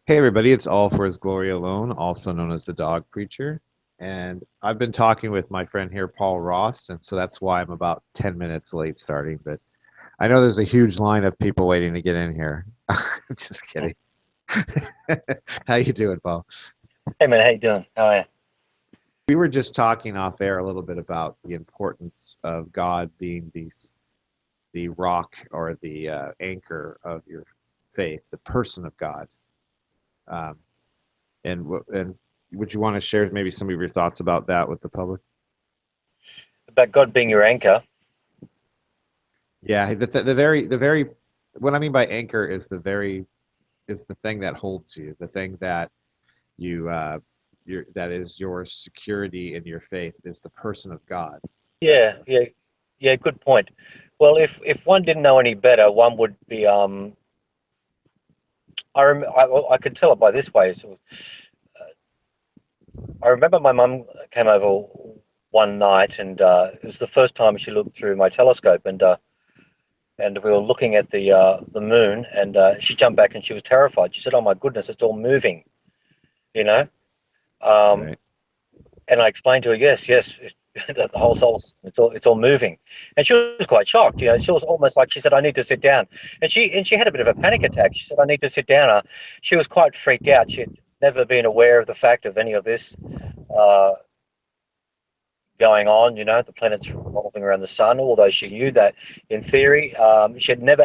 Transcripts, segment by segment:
Hey everybody, it's All for His Glory Alone, also known as the Dog Preacher. And I've been talking with my friend here, Paul Ross, and so that's why I'm about 10 minutes late starting. But I know there's a huge line of people waiting to get in here. I'm just kidding. How you doing, Paul? Hey man, how you doing? How are you? We were just talking off air a little bit about the importance of God being the rock or the anchor of your faith, the person of God. Um, and would you want to share maybe some of your thoughts about that with the public? About God being your anchor. Yeah, the very what I mean by anchor is the thing that holds you, the thing that you that is your security in your faith is the person of God. Yeah, yeah, yeah. Good point. Well, if one didn't know any better, one would be. I could tell it by this way. So, I remember my mum came over one night, and it was the first time she looked through my telescope, and we were looking at the moon, and she jumped back and she was terrified. She said, "Oh my goodness, it's all moving," you know. Um, Right. And I explained to her, yes, yes, the whole solar system, it's all moving, and she was quite shocked. She was almost like she said, "I need to sit down," and she had a bit of a panic attack. She said, "I need to sit down." She was quite freaked out. She had never been aware of the fact of any of this uh, going on. The planets revolving around the sun, although she knew that in theory. She had never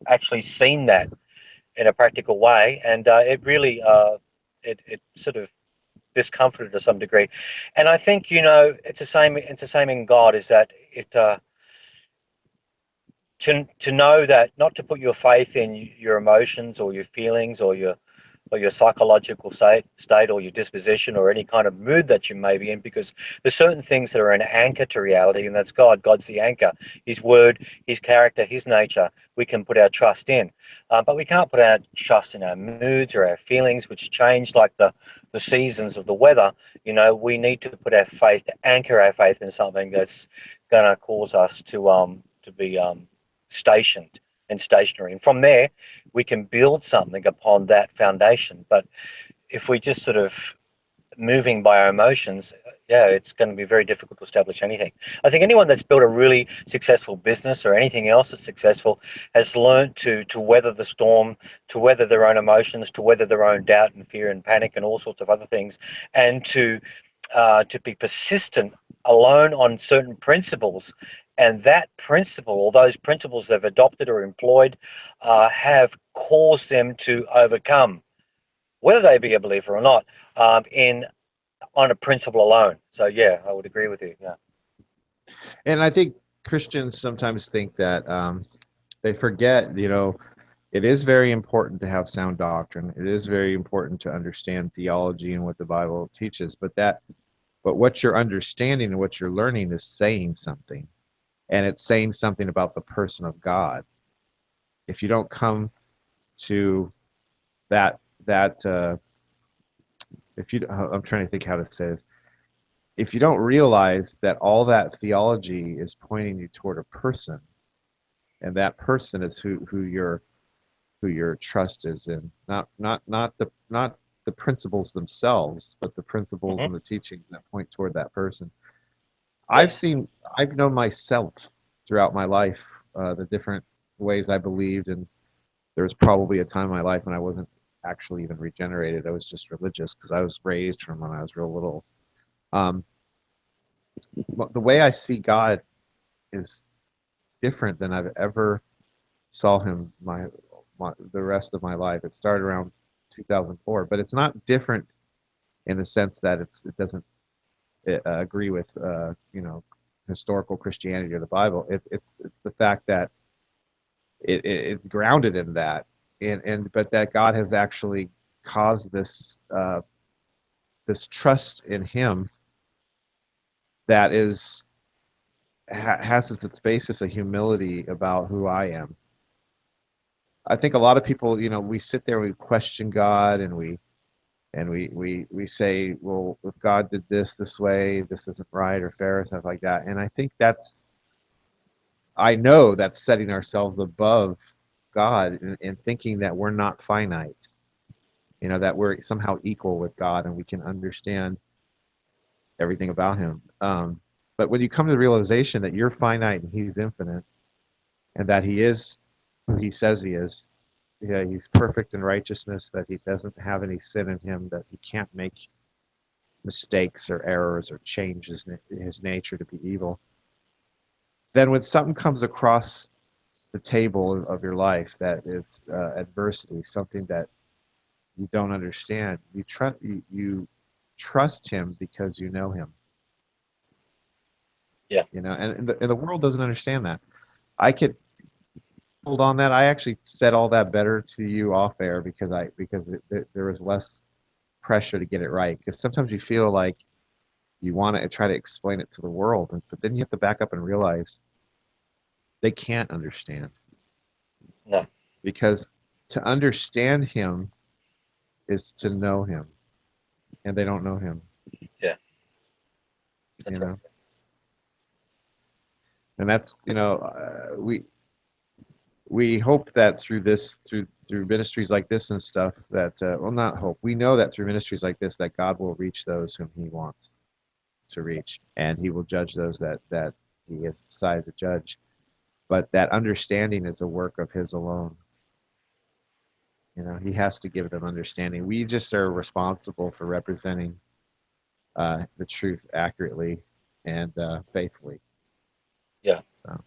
actually seen that in a practical way, and it really it sort of discomforted to some degree. And I think it's the same in God, is that it to know that not to put your faith in your emotions or your feelings or your psychological state or your disposition or any kind of mood that you may be in, because there's certain things that are an anchor to reality, and that's God. God's the anchor. His word, his character, his nature, we can put our trust in. But we can't put our trust in our moods or our feelings, which change like the seasons of the weather. We need to put our faith, to anchor our faith in something that's going to cause us to be stationed and stationary. And from there, we can build something upon that foundation. But if we just sort of moving by our emotions, yeah, it's going to be very difficult to establish anything. I think anyone that's built a really successful business or anything else that's successful has learned to weather the storm, to weather their own emotions, to weather their own doubt and fear and panic and all sorts of other things, and to be persistent alone on certain principles. And that principle, or those principles they've adopted or employed, have caused them to overcome, whether they be a believer or not, in on a principle alone. So yeah, I would agree with you. Yeah. And I think Christians sometimes think that they forget, it is very important to have sound doctrine. It is very important to understand theology and what the Bible teaches, but what you're understanding and what you're learning is saying something, and it's saying something about the person of God. If you don't come to that if you I'm trying to think how to say this. If you don't realize that all that theology is pointing you toward a person, and that person is who your trust is in, not the principles themselves, but the principles Hmm. and the teachings that point toward that person. I've Yes. seen, I've known myself throughout my life, the different ways I believed, and there was probably a time in my life when I wasn't actually even regenerated. I was just religious because I was raised from when I was real little. Um, but the way I see God is different than I've ever saw him the rest of my life. It started around 2004, but it's not different in the sense that it doesn't agree with historical Christianity or the Bible. It's the fact that it's grounded in that, and but that God has actually caused this trust in Him that has as its basis a humility about who I am. I think a lot of people, we sit there and we question God, and we say, well, if God did this way, this isn't right or fair, or stuff like that. And I know that's setting ourselves above God and thinking that we're not finite that we're somehow equal with God and we can understand everything about him. But when you come to the realization that you're finite and he's infinite, and that he is who he says he is, yeah, he's perfect in righteousness, that he doesn't have any sin in him, that he can't make mistakes or errors or change his nature to be evil, then when something comes across the table of your life that is adversity, something that you don't understand, you trust him because you know him. Yeah. And the world doesn't understand that. I could hold on that. I actually said all that better to you off air because there was less pressure to get it right. Because sometimes you feel like you want to try to explain it to the world, but then you have to back up and realize they can't understand. No. Because to understand him is to know him, and they don't know him. Yeah. You That's right. know, and that's we hope that through ministries like this and stuff that well, not hope, we know that through ministries like this that God will reach those whom he wants to reach, and he will judge those that he has decided to judge. But that understanding is a work of his alone. He has to give them understanding. We just are responsible for representing the truth accurately and faithfully. Yeah. So,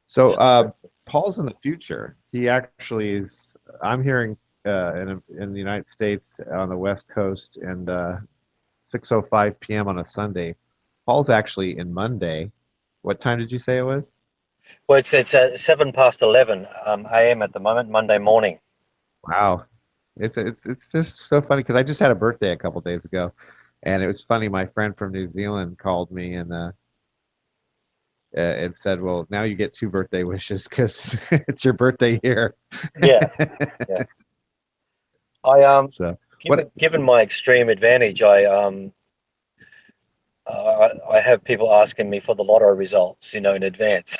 so That's uh, right. Paul's in the future. He actually is. I'm hearing in the United States on the West Coast and 6:05 p.m. on a Sunday. Paul's actually in Monday. What time did you say it was? Well, it's 7 past 11 a.m. at the moment, Monday morning. Wow, it's just so funny because I just had a birthday a couple days ago, and it was funny. My friend from New Zealand called me and said, "Well, now you get two birthday wishes because it's your birthday here." Yeah. Yeah. I So what? given my extreme advantage, I have people asking me for the lotto results, in advance.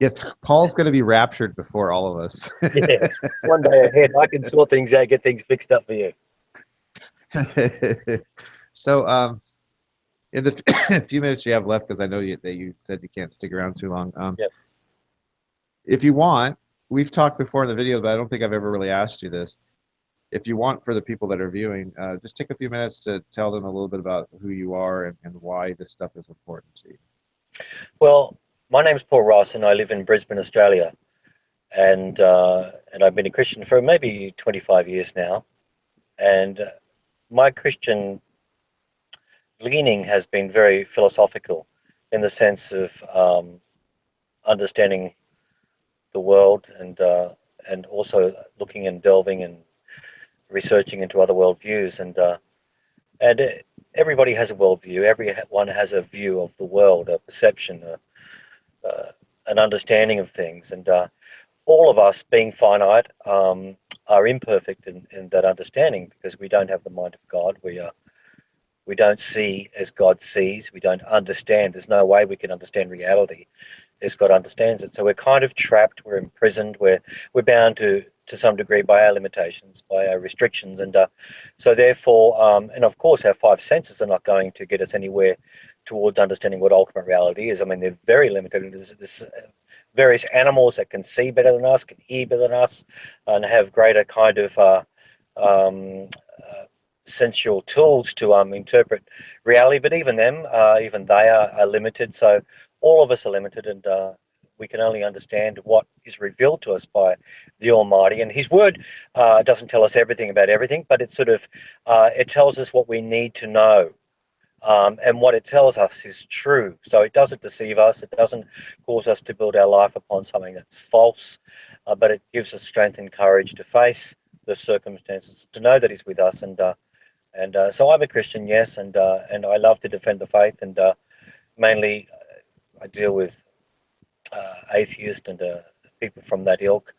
Yes, Paul's going to be raptured before all of us. Yeah, one day ahead, I can sort things out, get things fixed up for you. So, in the few minutes you have left, because I know that you said you can't stick around too long. Yeah. If you want, we've talked before in the video, but I don't think I've ever really asked you this. If you want, for the people that are viewing, just take a few minutes to tell them a little bit about who you are and why this stuff is important to you. Well, my name's Paul Ross, and I live in Brisbane, Australia, and I've been a Christian for maybe 25 years now. And my Christian leaning has been very philosophical, in the sense of understanding the world and also looking and delving and researching into other worldviews and everybody has a worldview. Everyone has a view of the world, a perception, an understanding of things, and all of us, being finite, are imperfect in that understanding because we don't have the mind of God. We don't see as God sees. We don't understand. There's no way we can understand reality as God understands it. So we're kind of trapped. We're imprisoned. We're bound to some degree by our limitations, by our restrictions, and so therefore, and of course, our five senses are not going to get us anywhere towards understanding what ultimate reality is. I mean, they're very limited. There's various animals that can see better than us, can hear better than us, and have greater kind of um, uh, sensual tools to interpret reality. But even them, even they are limited. So all of us are limited, and we can only understand what is revealed to us by the Almighty. And His Word doesn't tell us everything about everything, but it tells us what we need to know. And what it tells us is true. So it doesn't deceive us. It doesn't cause us to build our life upon something that's false, but it gives us strength and courage to face the circumstances, to know that He's with us. And so I'm a Christian, yes, and I love to defend the faith, and mainly I deal with atheists and people from that ilk,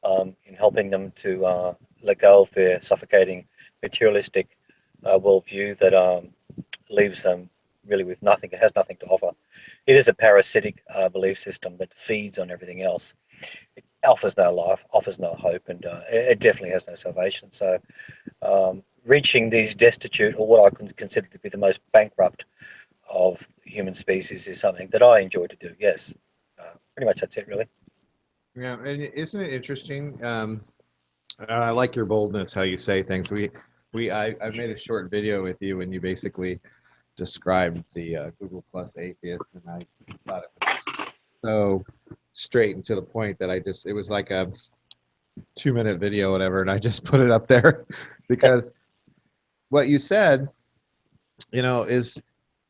in helping them to let go of their suffocating materialistic worldview that leaves them really with nothing. It has nothing to offer. It is a parasitic belief system that feeds on everything else. offers no life, offers no hope, and it definitely has no salvation. So reaching these destitute, or what I consider to be the most bankrupt of human species, is something that I enjoy to do. Yes, pretty much that's it, really. Yeah, and isn't it interesting? I like your boldness, how you say things. I made a short video with you, and you basically described the Google Plus atheist, and I thought it was so straight and to the point that it was like a 2 minute video, whatever, and I just put it up there because what you said, is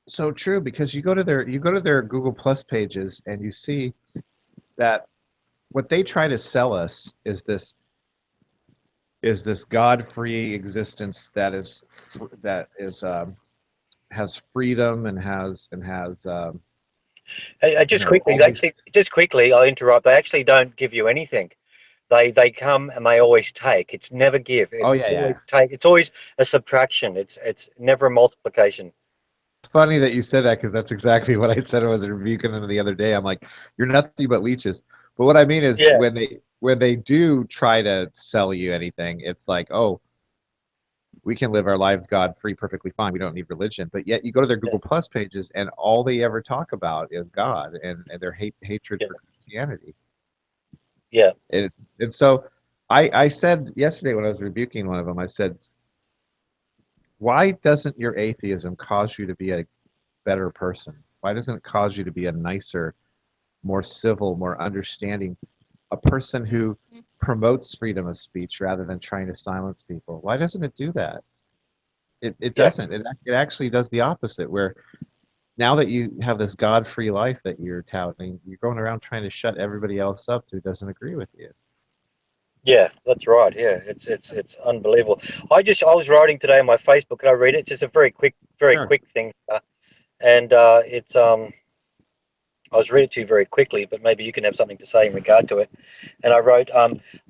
so true. Because you go to their Google Plus pages, and you see that what they try to sell us is this God-free existence that is has freedom and has Hey, all these. just quickly, I'll interrupt. They actually don't give you anything. They come and they always take. It's never give. Oh It's yeah, yeah. always take. It's always a subtraction. It's never a multiplication. It's funny that you said that because that's exactly what I said. I was rebuking them the other day. I'm like, you're nothing but leeches. But what I mean is Yeah, when they do try to sell you anything, it's like, oh, we can live our lives God free perfectly fine. We don't need religion. But yet you go to their yeah, Google Plus pages, and all they ever talk about is God and their hatred yeah, for Christianity. yeah, And so I said yesterday when I was rebuking one of them, I said, why doesn't your atheism cause you to be a better person? Why doesn't it cause you to be a nicer, more civil, more understanding, a person who promotes freedom of speech rather than trying to silence people? Why doesn't it do that? It yeah, doesn't. It actually does the opposite, where now that you have this God-free life that you're touting, you're going around trying to shut everybody else up who doesn't agree with you. yeah. That's right. Yeah, it's unbelievable. I was writing today on my Facebook. Can I read it? Just a very Sure. quick thing. And it's I was read it to you very quickly, but maybe you can have something to say in regard to it. And I wrote,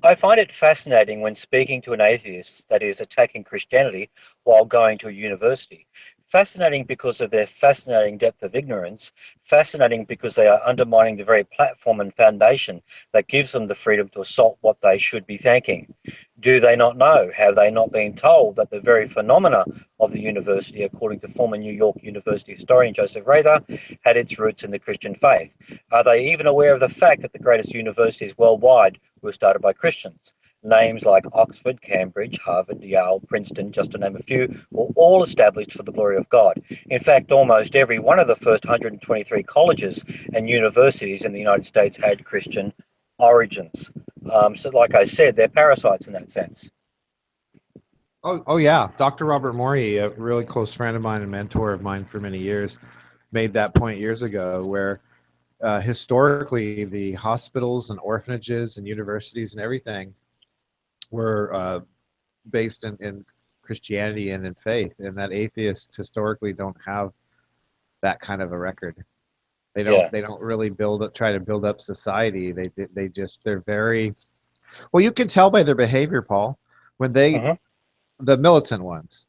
I find it fascinating when speaking to an atheist that is attacking Christianity while going to a university. Fascinating because of their fascinating depth of ignorance. Fascinating because they are undermining the very platform and foundation that gives them the freedom to assault what they should be thanking. Do they not know? Have they not been told that the very phenomena of the university, according to former New York University historian Joseph Rather, had its roots in the Christian faith? Are they even aware of the fact that the greatest universities worldwide were started by Christians? Names like Oxford, Cambridge, Harvard, Yale, Princeton, just to name a few, were all established for the glory of God. In fact, almost every one of the first 123 colleges and universities in the United States had Christian origins. So, like I said, they're parasites in that sense. Oh yeah. Dr. Robert Morey, a really close friend of mine and mentor of mine for many years, made that point years ago, where historically the hospitals and orphanages and universities and everything were based in Christianity and in faith, and that atheists historically don't have that kind of a record. Yeah. They don't really try to build up society. They're very well. You can tell by their behavior, Paul, when Hmm. the militant ones,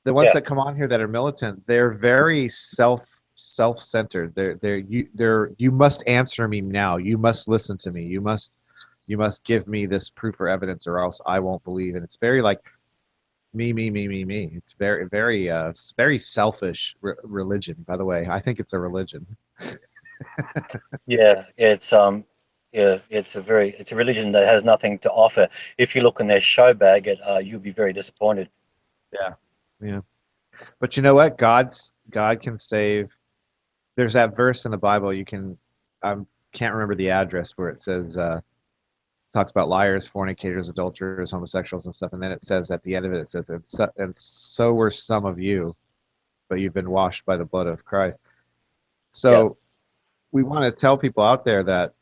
the ones Yeah. that come on here that are militant, they're very self-centered. You must answer me now. You must listen to me. You must give me this proof or evidence, or else I won't believe. And it's very like me. It's very selfish religion. By the way, I think it's a religion. Yeah. Yeah, it's a religion that has nothing to offer. If you look in their show bag, you'll be very disappointed. Yeah, yeah. But you know what? God can save. There's that verse in the Bible. I can't remember the address where it says talks about liars, fornicators, adulterers, homosexuals, and stuff. And then it says at the end of it, it says, and so were some of you, but you've been washed by the blood of Christ. Yeah. So we want to tell people out there that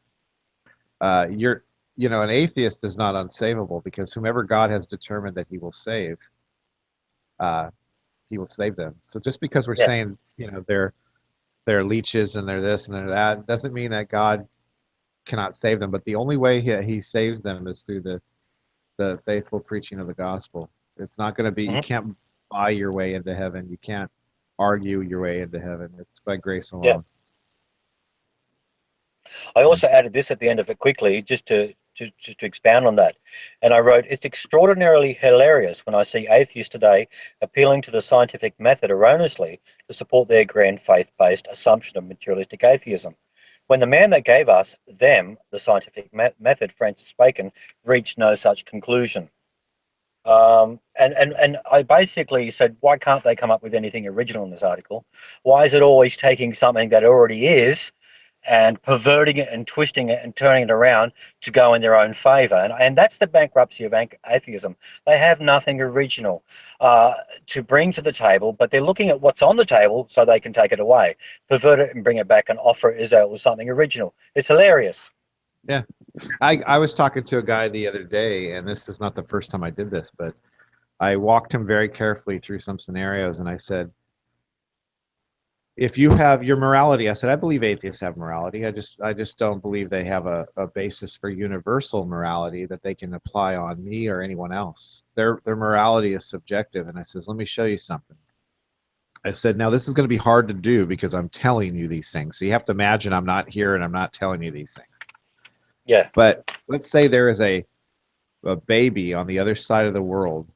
you're, an atheist is not unsavable, because whomever God has determined that uh, he will save them. So just because we're Yeah. saying, they're leeches and they're this and they're that, doesn't mean that God cannot save them. But the only way he saves them is through the faithful preaching of the gospel. It's not going to be, you Hmm. can't buy your way into heaven. You can't argue your way into heaven. It's by grace Yeah. alone. I Yeah. also added this at the end of it quickly, just to to expound on that. And I wrote, it's extraordinarily hilarious when I see atheists today appealing to the scientific method erroneously to support their grand faith-based assumption of materialistic atheism, when the man that gave us them the scientific method, Francis Bacon, reached no such conclusion. And I basically said, why can't they come up with anything original in this article? Why is it always taking something that already is and perverting it and twisting it and turning it around to go in their own favor? And that's the bankruptcy of atheism. They have nothing original to bring to the table, but they're looking at what's on the table so they can take it away, pervert it and bring it back and offer it as though it was something original. It's hilarious. Yeah. I was talking to a guy the other day, and this is not the first time I did this, but I walked him very carefully through some scenarios, and I said, if you have your morality, I said, I believe atheists have morality. I just don't believe they have a basis for universal morality that they can apply on me or anyone else. Their morality is subjective. And I says, let me show you something. I said, now this is going to be hard to do because I'm telling you these things. So you have to imagine I'm not here and I'm not telling you these things. Yeah. But let's say there is a baby on the other side of the world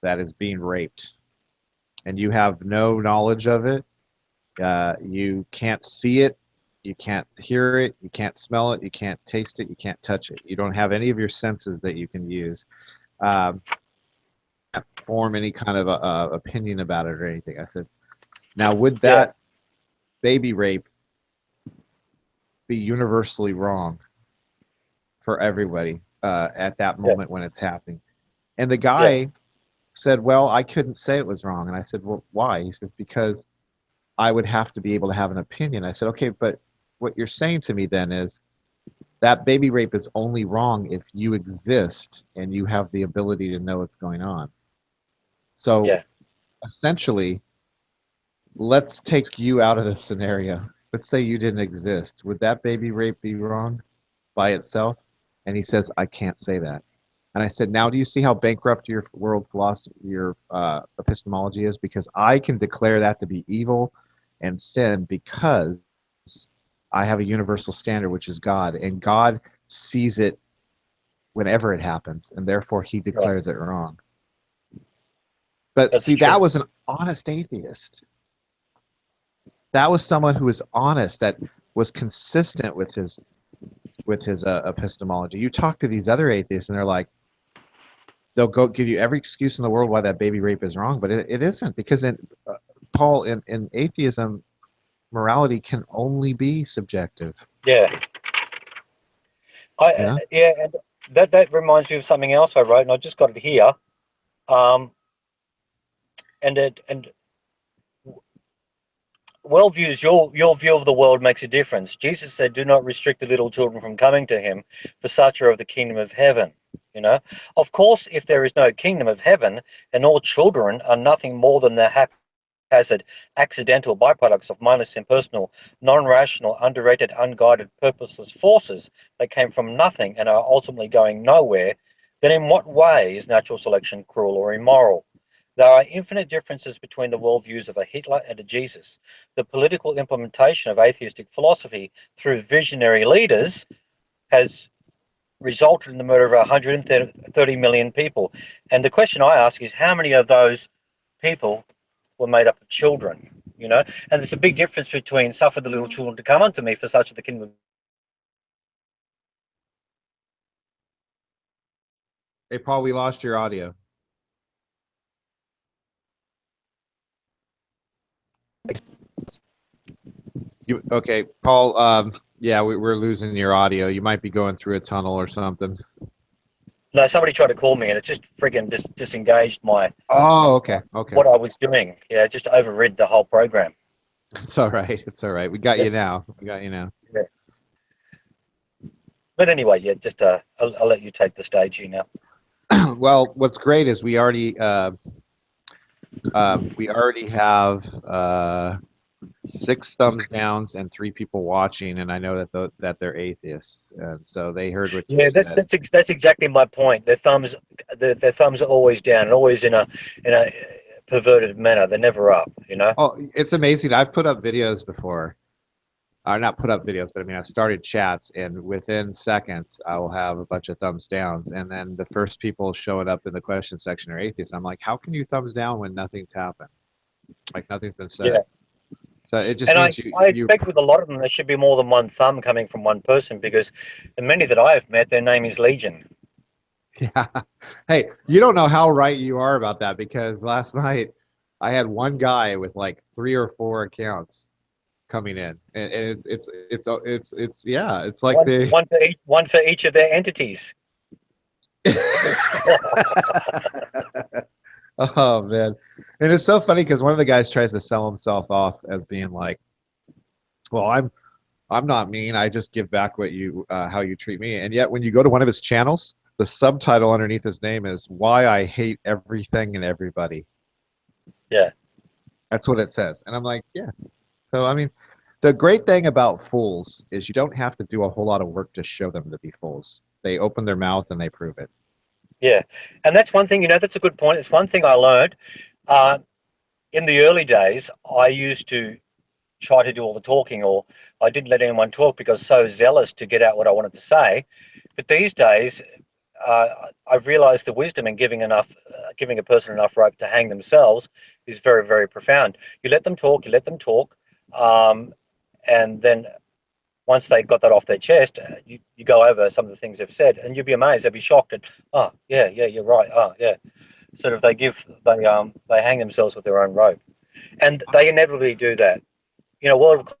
that is being raped, and you have no knowledge of it. You can't see it, you can't hear it, you can't smell it, you can't taste it, you can't touch it. You don't have any of your senses that you can use. Can't form any kind of opinion about it or anything. I said, now would that baby rape be universally wrong for everybody at that moment when it's happening? And the guy said, well, I couldn't say it was wrong. And I said, well, why? He says, because I would have to be able to have an opinion. I said, okay, but what you're saying to me then is that baby rape is only wrong if you exist and you have the ability to know what's going on. So essentially, let's take you out of the scenario. Let's say you didn't exist. Would that baby rape be wrong by itself? And he says, I can't say that. And I said, now do you see how bankrupt your world philosophy, your epistemology is? Because I can declare that to be evil and sin because I have a universal standard, which is God. And God sees it whenever it happens, and therefore he declares it wrong. But That's see, true. that was an honest atheist. That was someone who was honest, that was consistent with his epistemology. You talk to these other atheists, and they're like, they'll go give you every excuse in the world why that baby rape is wrong, but it isn't, because Paul, in atheism, morality can only be subjective. Yeah. And that reminds me of something else I wrote, and I just got it here. And worldviews, your view of the world makes a difference. Jesus said, "Do not restrict the little children from coming to Him, for such are of the kingdom of heaven." You know, of course, if there is no kingdom of heaven, and all children are nothing more than the haphazard, accidental byproducts of mindless, impersonal, non-rational, underrated, unguided, purposeless forces that came from nothing and are ultimately going nowhere, then in what way is natural selection cruel or immoral? There are infinite differences between the worldviews of a Hitler and a Jesus. The political implementation of atheistic philosophy through visionary leaders has resulted in the murder of 130 million people. And the question I ask is, how many of those people were made up of children? You know, and there's a big difference between "suffer the little children to come unto me, for such of the kingdom." Hey, Paul, we lost your audio. Okay, Paul? Yeah, we're losing your audio. You might be going through a tunnel or something. No, somebody tried to call me, and it just friggin' disengaged my Okay. what I was doing. Yeah, just overrid the whole program. It's all right. It's all right. We got you now. Yeah. But anyway, just I'll let you take the stage here now. Well, what's great is we already have 6 thumbs downs and 3 people watching, and I know that they're atheists, and so they heard what you Yeah, said. that's exactly my point. Their thumbs are always down, and always in a perverted manner. They're never up. You know. Oh, it's amazing. I've put up videos before not put up videos, but I mean, I started chats, and within seconds, I will have a bunch of thumbs downs, and then the first people showing up in the question section are atheists. I'm like, how can you thumbs down when nothing's happened? Like nothing's been said. Yeah. So it just And means I you expect with a lot of them, there should be more than one thumb coming from one person because the many that I have met, their name is Legion. yeah. Hey, you don't know how right you are about that because last night I had one guy with like 3 or 4 accounts coming in, and it's yeah, it's like One, they. one for each of their entities. Oh man, and it's so funny because one of the guys tries to sell himself off as being like, "Well, I'm not mean. I just give back what you how you treat me." And yet, when you go to one of his channels, the subtitle underneath his name is "Why I Hate Everything and Everybody." Yeah. That's what it says, and I'm like, yeah. So I mean, the great thing about fools is you don't have to do a whole lot of work to show them to be fools. They open their mouth and they prove it. Yeah. And that's one thing, that's a good point. It's one thing I learned. Uh, in the early days, I used to try to do all the talking, or I didn't let anyone talk because so zealous to get out what I wanted to say. But these days, I've realised the wisdom in giving a person enough rope to hang themselves is very, very profound. You let them talk, um, and then once they got that off their chest, you go over some of the things they've said, and you'll be amazed. They'll be shocked at, oh yeah, yeah, you're right. Oh yeah, sort of they hang themselves with their own rope, and they inevitably do that. World of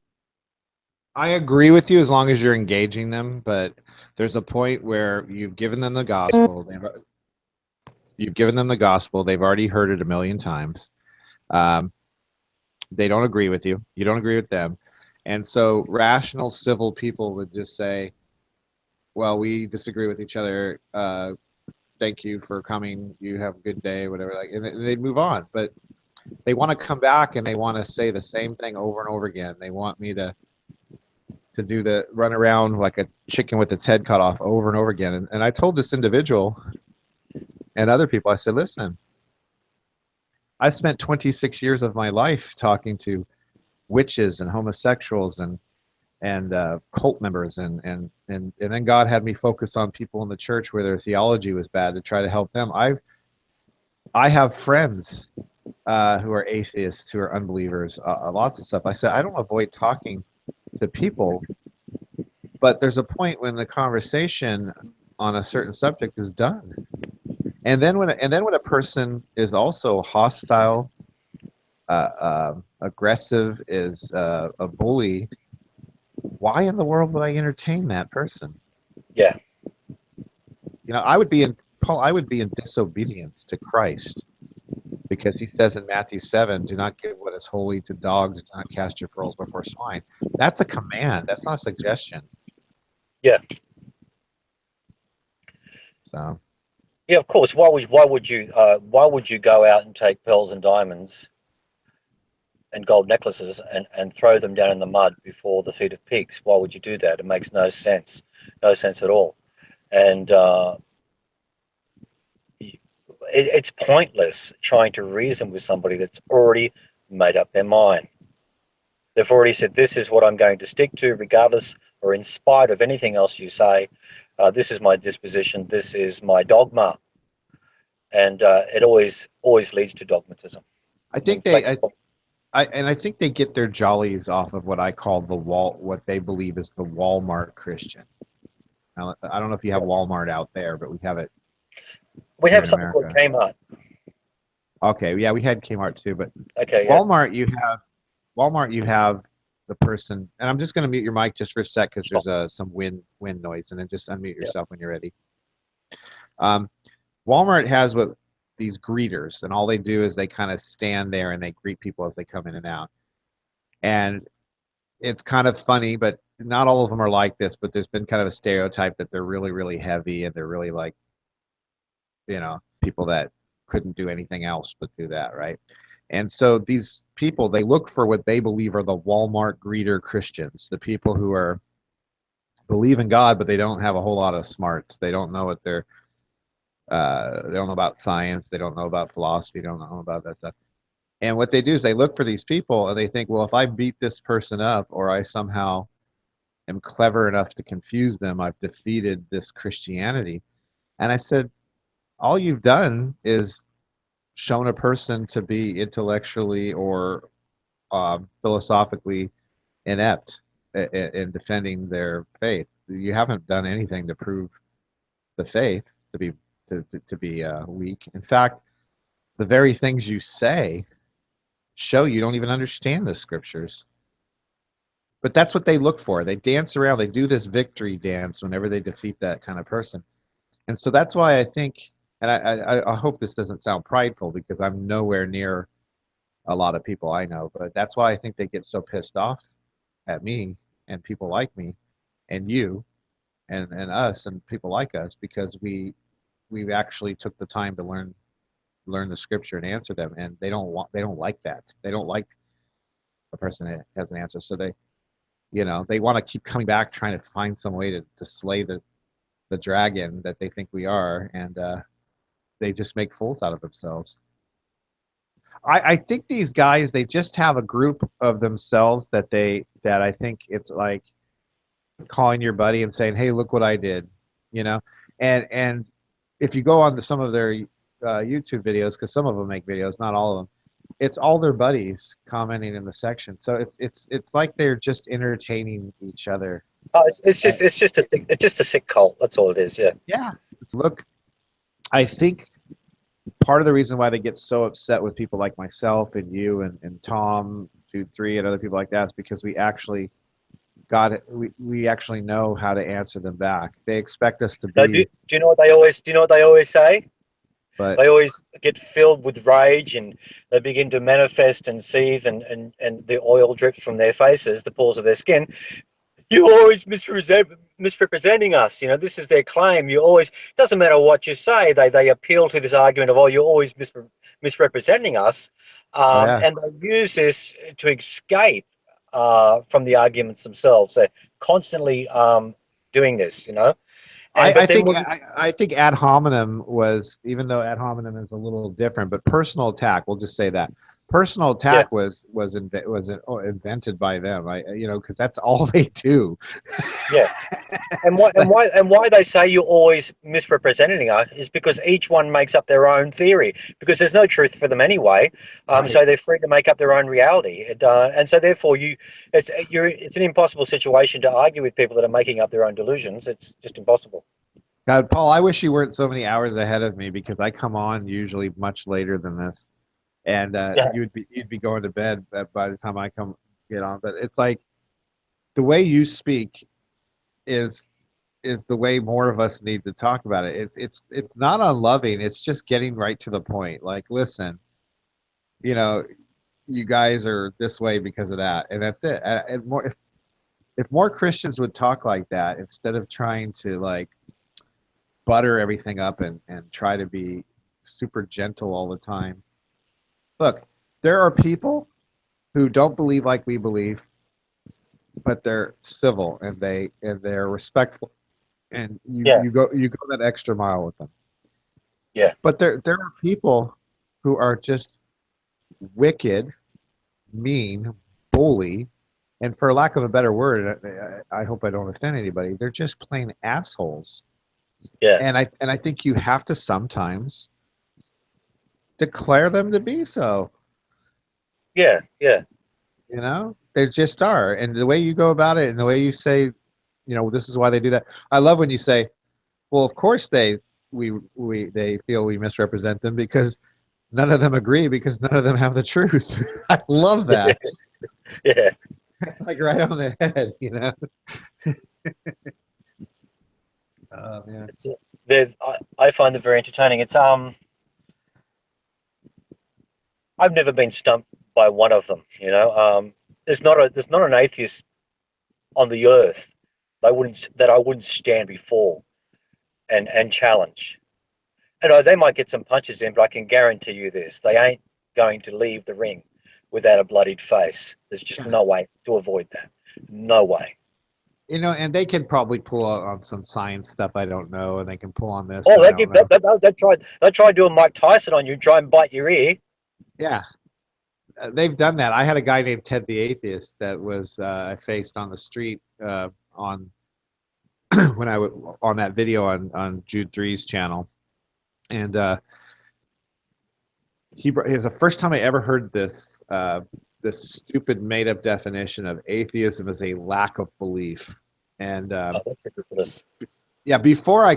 I agree with you as long as you're engaging them, but there's a point where you've given them the gospel. You've given them the gospel. They've already heard it a million times. Um, they don't agree with you. You don't agree with them. And so rational, civil people would just say, well, we disagree with each other. Thank you for coming. You have a good day, whatever. Like, and they'd move on. But they want to come back and they want to say the same thing over and over again. They want me to do the run around like a chicken with its head cut off over and over again. And I told this individual and other people, I said, listen, I spent 26 years of my life talking to witches and homosexuals and cult members and then God had me focus on people in the church where their theology was bad to try to help them. I have friends who are atheists, who are unbelievers, lots of stuff. I said I don't avoid talking to people, but there's a point when the conversation on a certain subject is done. And then when a person is also hostile, aggressive, is a bully, why in the world would I entertain that person? Yeah, I would be in Paul. I would be in disobedience to Christ because he says in Matthew 7, "Do not give what is holy to dogs. Do not cast your pearls before swine." That's a command. That's not a suggestion. yeah, So yeah. Of course. Why would you go out and take pearls and diamonds and gold necklaces and throw them down in the mud before the feet of pigs? Why would you do that? It makes no sense at all. And it's pointless trying to reason with somebody that's already made up their mind. They've already said, this is what I'm going to stick to, regardless or in spite of anything else you say. This is my disposition. This is my dogma. And it always leads to dogmatism, I think they, inflexible. I think they get their jollies off of what I call what they believe is the Walmart Christian. Now, I don't know if you have Walmart out there, but we have it We here have in something called America. Kmart. Okay, yeah, we had Kmart too, but Okay, yeah. Walmart, you have Walmart, you have the person, and I'm just going to mute your mic just for a sec because Sure. there's some wind noise, and then just unmute Yeah. yourself when you're ready. Um, Walmart has what these greeters, and all they do is they kind of stand there and they greet people as they come in and out. And it's kind of funny, but not all of them are like this. But there's been kind of a stereotype that they're really, really heavy and they're really like, people that couldn't do anything else but do that, right? And so these people, they look for what they believe are the Walmart greeter Christians, the people who are believe in God, but they don't have a whole lot of smarts. They don't know what they don't know about science. They don't know about philosophy. They don't know about that stuff. And what they do is they look for these people and they think, well, if I beat this person up or I somehow am clever enough to confuse them, I've defeated this Christianity. And I said, all you've done is shown a person to be intellectually or philosophically inept in defending their faith. You haven't done anything to prove the faith to be to be weak. In fact, the very things you say show you don't even understand the scriptures. But that's what they look for. They dance around. They do this victory dance whenever they defeat that kind of person. And so that's why I think, and I hope this doesn't sound prideful because I'm nowhere near a lot of people I know, but that's why I think they get so pissed off at me and people like me and you and us and people like us because we've actually took the time to learn the scripture and answer them, and they don't like that. They don't like a person that has an answer, so they want to keep coming back trying to find some way to slay the dragon that they think we are, and they just make fools out of themselves. I think these guys, they just have a group of themselves that I think it's like calling your buddy and saying, "Hey, look what I did," you know. And if you go on to some of their YouTube videos, because some of them make videos, not all of them, it's all their buddies commenting in the section. So it's like they're just entertaining each other. Oh, it's just a sick cult. That's all it is. Yeah. Yeah. Look, I think part of the reason why they get so upset with people like myself and you and Tom, Jude 3, and other people like that is because we actually we actually know how to answer them back. They expect us to No, be, do you know what they always do? You know what they always say? but They always get filled with rage and they begin to manifest and seethe, and the oil drips from their faces, the pores of their skin. You always misrepresenting us. You know, this is their claim. You always, doesn't matter what you say, they appeal to this argument of, oh, you're always misrepresenting us. oh yeah, And they use this to escape from the arguments themselves. They're constantly doing this, you know. And I but then think when, I think ad hominem was, even though ad hominem is a little different, but personal attack. We'll just say that personal yeah, attack was invented by them. Because that's all they do. yeah. And why they say you're always misrepresenting us is because each one makes up their own theory, because there's no truth for them anyway. Right. So they're free to make up their own reality, and so therefore it's an impossible situation to argue with people that are making up their own delusions. It's just impossible. God, Paul, I wish you weren't so many hours ahead of me because I come on usually much later than this, and Yeah, you'd be going to bed by the time I come get on. But it's like the way you speak is the way more of us need to talk about it. It's not unloving. It's just getting right to the point. Like, listen, you know, you guys are this way because of that, and that's it. And more, if more Christians would talk like that instead of trying to like butter everything up and try to be super gentle all the time. Look, there are people who don't believe like we believe, but they're civil and they're respectful, and yeah, you go that extra mile with them. yeah, But there are people who are just wicked, mean, bully, and for lack of a better word, I hope I don't offend anybody. They're just plain assholes, yeah, and I think you have to sometimes declare them to be so. yeah, yeah, They just are, and the way you go about it, and the way you say, this is why they do that. I love when you say, "Well, of course they feel we misrepresent them because none of them agree because none of them have the truth." I love that. yeah. Like right on the head. Oh man. It's, I find it very entertaining. I've never been stumped by one of them. You know, there's not an atheist on the earth that I wouldn't stand before and challenge. They might get some punches in, but I can guarantee you this: they ain't going to leave the ring without a bloodied face. There's just Yeah. no way to avoid that. No way. And they can probably pull on some science stuff I don't know, and they can pull on this Oh, that I don't know. they tried doing Mike Tyson on you, try and bite your ear. Yeah, they've done that. I had a guy named Ted the Atheist that was I faced on the street on when I was on that video on Jude Three's channel, and it was the first time I ever heard this stupid made up definition of atheism as a lack of belief. And Oh, that's ridiculous. yeah, before I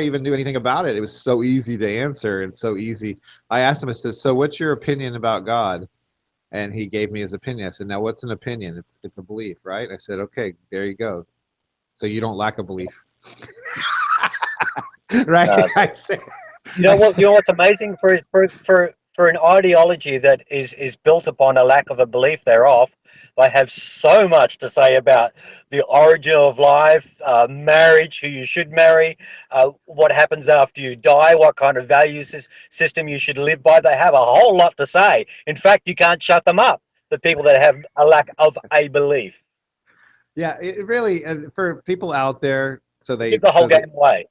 even knew anything about it, it was so easy to answer and so easy. I asked him, I said, "So what's your opinion about God?" And he gave me his opinion. I said, "Now what's an opinion? It's a belief, right?" I said, "Okay, there you go. So you don't lack a belief." Right? Uh, I said, You know I what? You said, know what's amazing for an ideology that is built upon a lack of a belief thereof. They have so much to say about the origin of life, marriage, who you should marry, what happens after you die, what kind of system you should live by. They have a whole lot to say. In fact, you can't shut them up. The people that have a lack of a belief yeah, it really for people out there, give the whole game away.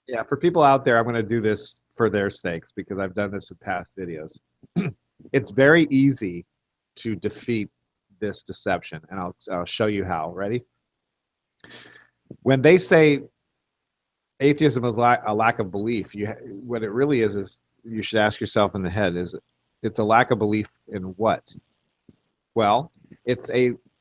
yeah, for people out there, I'm going to do this for their sakes because I've done this in past videos. It's very easy to defeat this deception, and I'll show you how. Ready? When they say atheism is a lack of belief, what it really is you should ask yourself in the head is it's a lack of belief in what? Well,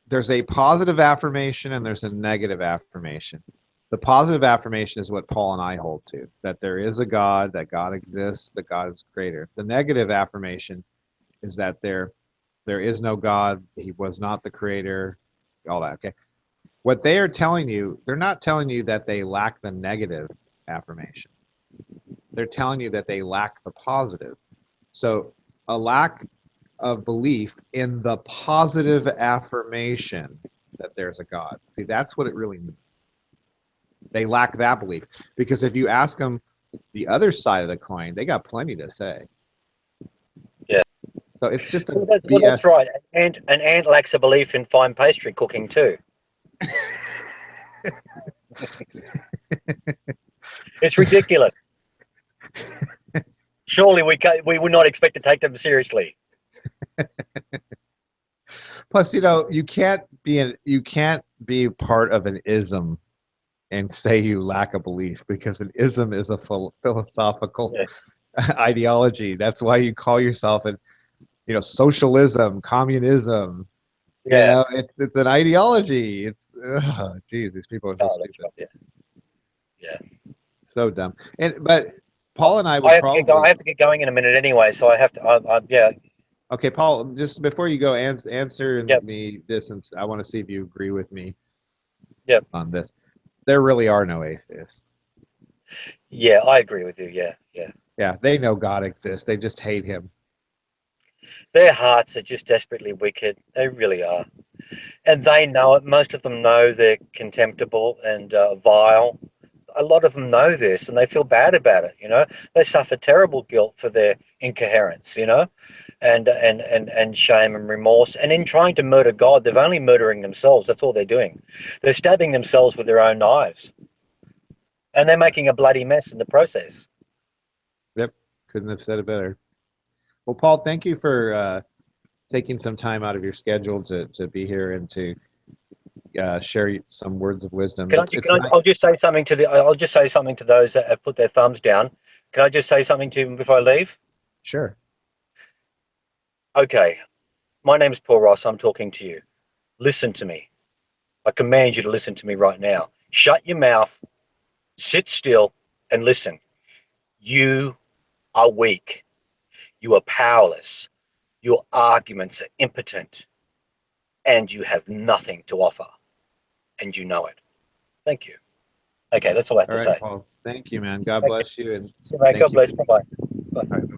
there's a positive affirmation and there's a negative affirmation. The positive affirmation is what Paul and I hold to, that there is a God, that God exists, that God is creator. The negative affirmation is that there is no God, he was not the creator, all that, okay? What they are telling you, they're not telling you that they lack the negative affirmation. They're telling you that they lack the positive. So a lack of belief in the positive affirmation that there's a God. See, that's what it really means. They lack that belief. Because if you ask them the other side of the coin, they got plenty to say. Yeah. So it's just a Well, that's BS. right. And an ant lacks a belief in fine pastry cooking too. It's ridiculous. Surely we would not expect to take them seriously. Plus, you can't be part of an ism and say you lack a belief because an ism is a philosophical Yeah. ideology. That's why you call yourself socialism, communism. Yeah. It's an ideology. Geez, these people are so Oh, that's stupid, right. Yeah. Yeah. so dumb. But Paul and I I would have to get going. I probably have to get going in a minute anyway, so I have to. Yeah. okay, Paul. Just before you go, answer Yep. me this, and I want to see if you agree with me Yep. on this. There really are no atheists. Yeah. I agree with you. Yeah. Yeah. Yeah, they know God exists. They just hate him. Their hearts are just desperately wicked. They really are, and they know it. Most of them know they're contemptible and vile. A lot of them know this, and they feel bad about it. They suffer terrible guilt for their incoherence. And shame and remorse. And in trying to murder God, they're only murdering themselves. That's all they're doing. They're stabbing themselves with their own knives, and they're making a bloody mess in the process. Yep, couldn't have said it better. Well, Paul, thank you for taking some time out of your schedule to be here and to share some words of wisdom. Can I, It's can I, nice. I'll just say something to the. I'll just say something to those that have put their thumbs down. Can I just say something to them before I leave? Sure. Okay. My name is Paul Ross. I'm talking to you. Listen to me. I command you to listen to me right now. Shut your mouth, sit still, and listen. You are weak. You are powerless. Your arguments are impotent, and you have nothing to offer, and you know it. Thank you. Okay, that's all I have All to right, say. Paul. Thank you, man. God Okay. bless you, and See you, mate. thank God you for. bless. Bye bye. All Bye. right, bye-bye.